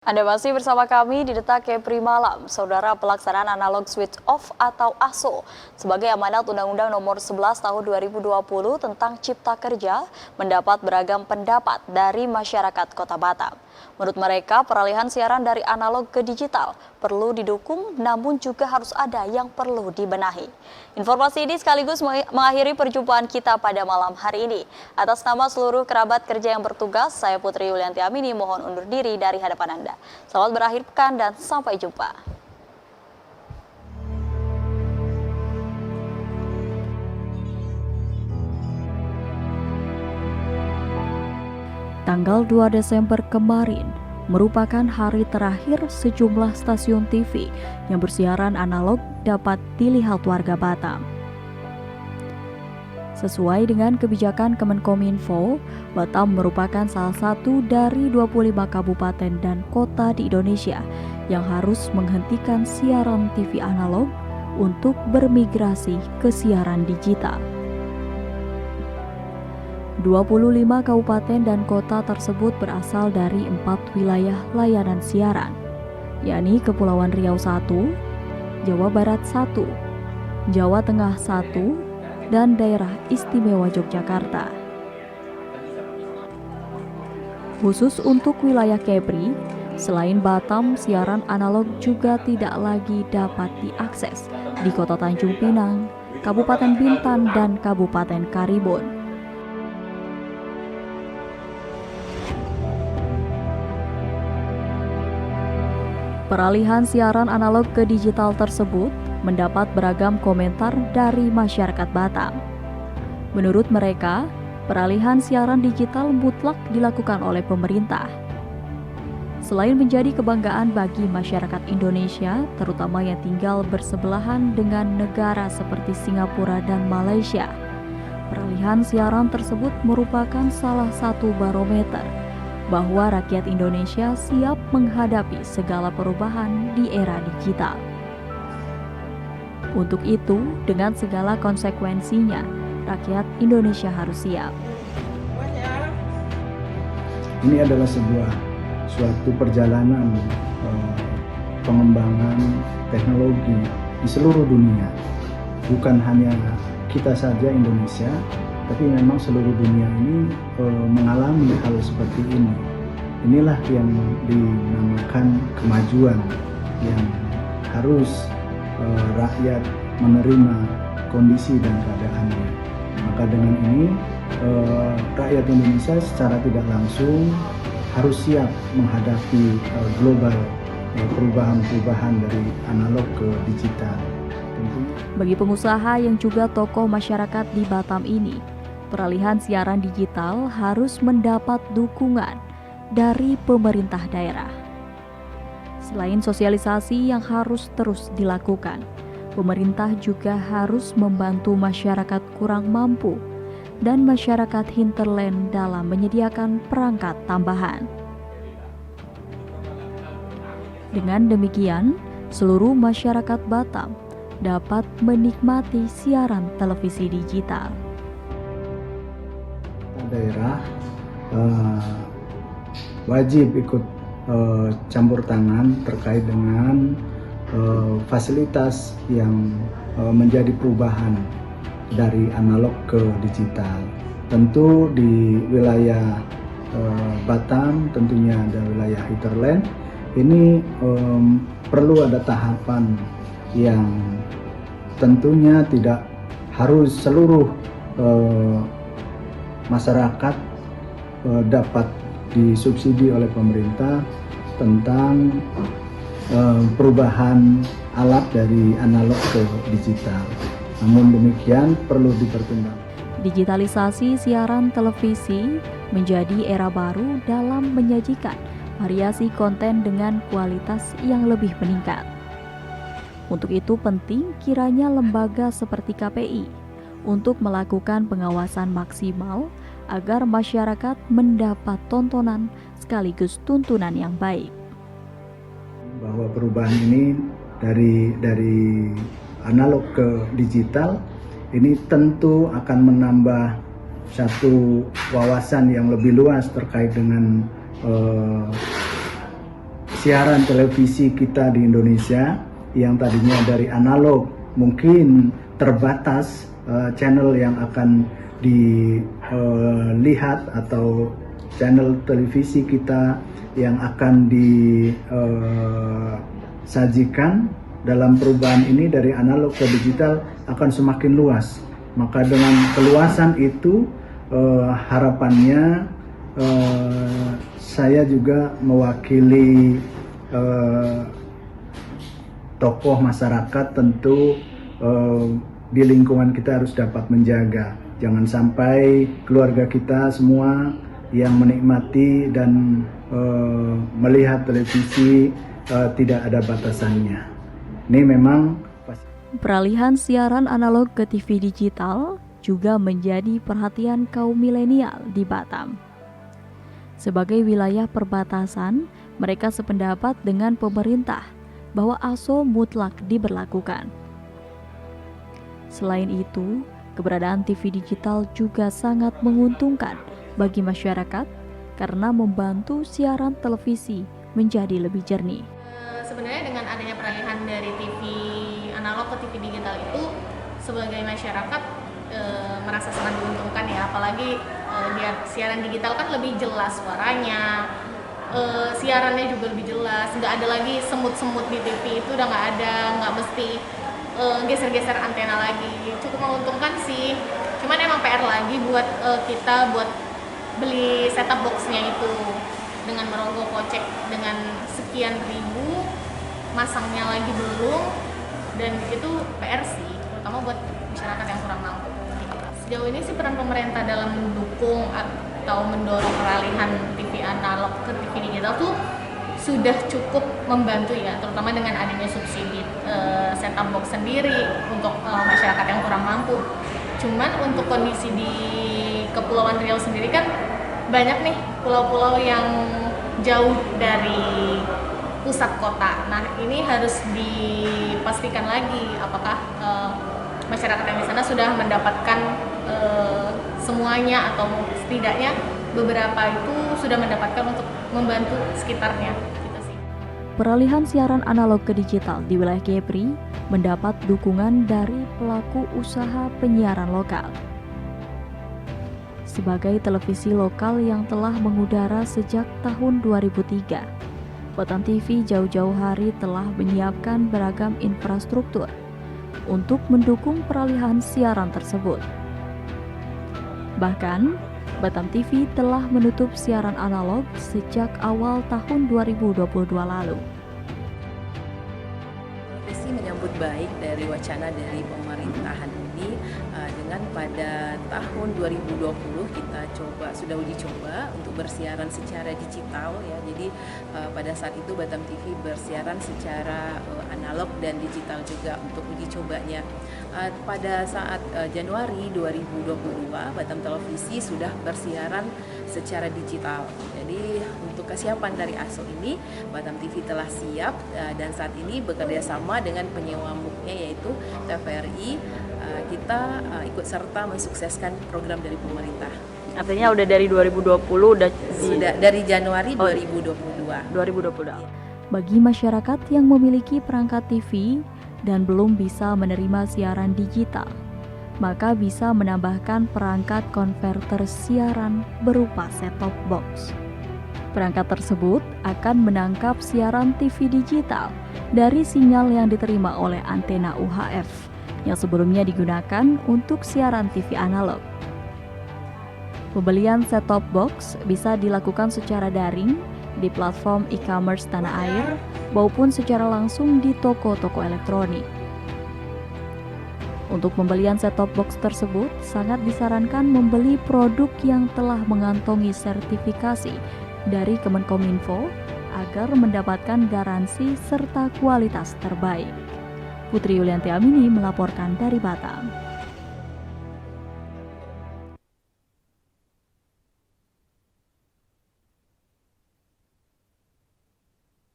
Anda masih bersama kami di Detak Kepri Malam. Saudara, pelaksanaan analog switch off atau ASO sebagai amanat Undang-Undang Nomor 11 Tahun 2020 tentang Cipta Kerja mendapat beragam pendapat dari masyarakat Kota Batam. Menurut mereka, peralihan siaran dari analog ke digital perlu didukung, namun juga harus ada yang perlu dibenahi. Informasi ini sekaligus mengakhiri perjumpaan kita pada malam hari ini. Atas nama seluruh kerabat kerja yang bertugas, saya Putri Yulianti Amini mohon undur diri dari hadapan Anda. Selamat berakhir pekan dan sampai jumpa. Tanggal 2 Desember kemarin merupakan hari terakhir sejumlah stasiun TV yang bersiaran analog dapat dilihat warga Batam. Sesuai dengan kebijakan Kemenkominfo, Batam merupakan salah satu dari 25 kabupaten dan kota di Indonesia yang harus menghentikan siaran TV analog untuk bermigrasi ke siaran digital. 25 kabupaten dan kota tersebut berasal dari 4 wilayah layanan siaran, yakni Kepulauan Riau 1, Jawa Barat 1, Jawa Tengah 1, dan Daerah Istimewa Yogyakarta. Khusus untuk wilayah Kepri, selain Batam, siaran analog juga tidak lagi dapat diakses di Kota Tanjung Pinang, Kabupaten Bintan, dan Kabupaten Karimun. Peralihan siaran analog ke digital tersebut mendapat beragam komentar dari masyarakat Batam. Menurut mereka, peralihan siaran digital mutlak dilakukan oleh pemerintah. Selain menjadi kebanggaan bagi masyarakat Indonesia, terutama yang tinggal bersebelahan dengan negara seperti Singapura dan Malaysia, peralihan siaran tersebut merupakan salah satu barometer bahwa rakyat Indonesia siap menghadapi segala perubahan di era digital. Untuk itu, dengan segala konsekuensinya, rakyat Indonesia harus siap. Ini adalah suatu perjalanan pengembangan teknologi di seluruh dunia. Bukan hanya kita saja Indonesia, tapi memang seluruh dunia ini mengalami hal seperti ini. Inilah yang dinamakan kemajuan yang harus rakyat menerima kondisi dan keadaannya. Maka dengan ini rakyat Indonesia secara tidak langsung harus siap menghadapi global perubahan-perubahan dari analog ke digital. Bagi pengusaha yang juga tokoh masyarakat di Batam ini, peralihan siaran digital harus mendapat dukungan dari pemerintah daerah. Selain sosialisasi yang harus terus dilakukan, pemerintah juga harus membantu masyarakat kurang mampu dan masyarakat hinterland dalam menyediakan perangkat tambahan. Dengan demikian, seluruh masyarakat Batam dapat menikmati siaran televisi digital. Daerah wajib ikut campur tangan terkait dengan fasilitas yang menjadi perubahan dari analog ke digital. Tentu di wilayah Batam, tentunya ada wilayah hinterland, ini perlu ada tahapan yang tentunya tidak harus seluruh masyarakat dapat disubsidi oleh pemerintah tentang perubahan alat dari analog ke digital. Namun demikian perlu dipertimbangkan. Digitalisasi siaran televisi menjadi era baru dalam menyajikan variasi konten dengan kualitas yang lebih meningkat. Untuk itu penting kiranya lembaga seperti KPI untuk melakukan pengawasan maksimal agar masyarakat mendapat tontonan sekaligus tuntunan yang baik. Bahwa perubahan ini dari analog ke digital ini tentu akan menambah satu wawasan yang lebih luas terkait dengan siaran televisi kita di Indonesia yang tadinya dari analog mungkin terbatas channel yang akan dilihat atau channel televisi kita yang akan disajikan dalam perubahan ini dari analog ke digital akan semakin luas. Maka dengan keluasan itu harapannya saya juga mewakili tokoh masyarakat tentu di lingkungan kita harus dapat menjaga. Jangan sampai keluarga kita semua yang menikmati dan melihat televisi tidak ada batasannya. Ini memang peralihan siaran analog ke TV digital juga menjadi perhatian kaum milenial di Batam. Sebagai wilayah perbatasan, mereka sependapat dengan pemerintah bahwa ASO mutlak diberlakukan. Selain itu, keberadaan TV digital juga sangat menguntungkan bagi masyarakat karena membantu siaran televisi menjadi lebih jernih. Sebenarnya dengan adanya peralihan dari TV analog ke TV digital itu sebagai masyarakat merasa sangat diuntungkan ya, apalagi siaran digital kan lebih jelas suaranya, siarannya juga lebih jelas, nggak ada lagi semut-semut di TV, itu udah nggak ada, nggak mesti geser-geser antena lagi, cukup menguntungkan sih. Cuman emang PR lagi buat kita buat beli setup boxnya itu, dengan merogoh kocek dengan sekian ribu, masangnya lagi belum, dan itu PR sih, terutama buat masyarakat yang kurang mampu. Sejauh ini sih peran pemerintah dalam mendukung atau mendorong peralihan TV analog ke TV digital tuh sudah cukup membantu ya, terutama dengan adanya subsidi set-top box sendiri untuk masyarakat yang kurang mampu. Cuman untuk kondisi di Kepulauan Riau sendiri kan banyak nih pulau-pulau yang jauh dari pusat kota. Nah, ini harus dipastikan lagi apakah masyarakat yang di sana sudah mendapatkan semuanya atau setidaknya beberapa itu sudah mendapatkan untuk membantu sekitarnya. Gitu sih. Peralihan siaran analog ke digital di wilayah Kepri mendapat dukungan dari pelaku usaha penyiaran lokal. Sebagai televisi lokal yang telah mengudara sejak tahun 2003, Batam TV jauh-jauh hari telah menyiapkan beragam infrastruktur untuk mendukung peralihan siaran tersebut. Bahkan, Batam TV telah menutup siaran analog sejak awal tahun 2022 lalu. Televisi menyambut baik dari wacana dari pemerintahan ini dengan pada tahun 2020 kita sudah uji coba untuk bersiaran secara digital ya. Jadi pada saat itu Batam TV bersiaran secara analog dan digital juga untuk uji cobanya. Pada saat Januari 2022 Batam Televisi sudah bersiaran secara digital. Jadi untuk kesiapan dari ASO ini Batam TV telah siap dan saat ini bekerja sama dengan penyewa MUK-nya yaitu TVRI. Kita ikut serta mensukseskan program dari pemerintah. Artinya udah dari 2020 sudah dari Januari 2022. Bagi masyarakat yang memiliki perangkat TV dan belum bisa menerima siaran digital, maka bisa menambahkan perangkat konverter siaran berupa set-top box. Perangkat tersebut akan menangkap siaran TV digital dari sinyal yang diterima oleh antena UHF yang sebelumnya digunakan untuk siaran TV analog. Pembelian set-top box bisa dilakukan secara daring di platform e-commerce tanah air maupun secara langsung di toko-toko elektronik. Untuk pembelian set-top box tersebut, sangat disarankan membeli produk yang telah mengantongi sertifikasi dari Kemenkominfo agar mendapatkan garansi serta kualitas terbaik. Putri Yulianti Amini melaporkan dari Batam.